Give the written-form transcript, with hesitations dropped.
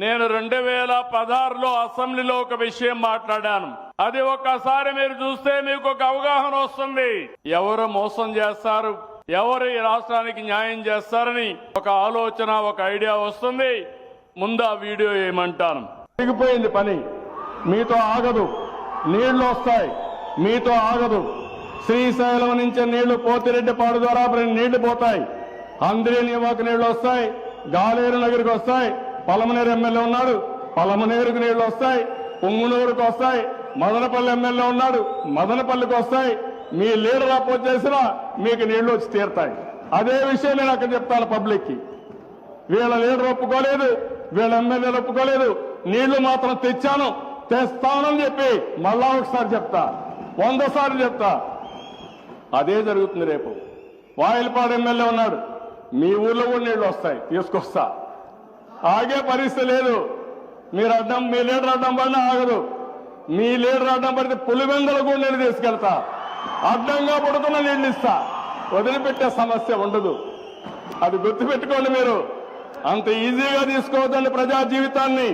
నేను 2016లో అసెంబ్లీలో ఒక విషయం మాట్లాడాను. అది ఒక్కసారి మీరు చూస్తే మీకు ఒక అవగాహన వస్తుంది. ఎవరు మోసం చేస్తారు, ఎవరు ఈ రాష్ట్రానికి న్యాయం చేస్తారని ఒక ఆలోచన, ఒక ఐడియా వస్తుంది. ముందు ఆ వీడియో ఏమంటాను. తిరిగిపోయింది పని, మీతో ఆగదు. నీళ్లు వస్తాయి, మీతో ఆగదు. శ్రీశైలం నుంచి నీళ్లు పోతిరెడ్డిపాడు ద్వారా నీళ్లు పోతాయి. అంద్రేనివాకు నీళ్లు వస్తాయి, గాలేరు నగరికి వస్తాయి. పలమనేరు ఎమ్మెల్యే ఉన్నాడు, పలమనేరుకు నీళ్లు వస్తాయి. పొంగునూరుకు వస్తాయి. మదనపల్లి ఎమ్మెల్యే ఉన్నాడు, మదనపల్లికి వస్తాయి. మీ లీడర్ అపోజ్ చేసినా మీకు నీళ్లు వచ్చి తీరుతాయి. అదే విషయం నేను అక్కడ చెప్తాను పబ్లిక్ కి. వీళ్ళ లీడర్ ఒప్పుకోలేదు, వీళ్ళ ఎమ్మెల్యేలు ఒప్పుకోలేదు. నీళ్లు మాత్రం తెచ్చాను, తెస్తానని చెప్పి మళ్ళా ఒకసారి చెప్తా, 100 సార్లు చెప్తా. అదే జరుగుతుంది రేపు. వాయిల్పాడు ఎమ్మెల్యే ఉన్నాడు, మీ ఊర్లో కూడా నీళ్లు వస్తాయి, తీసుకొస్తా. ఆగే పరిస్థితి లేదు. మీరు అడ్డం, మీ లీడర్ అడ్డం పడినా ఆగదు. మీ లీడర్ అడ్డం పడితే పులివెందులు కూడా నీళ్లు తీసుకెళ్తా. అడ్డంగా పడుతున్న నీళ్లు ఇస్తా. వదిలిపెట్టే సమస్య ఉండదు. అది గుర్తుపెట్టుకోండి. మీరు అంత ఈజీగా తీసుకోవద్దండి ప్రజా జీవితాన్ని.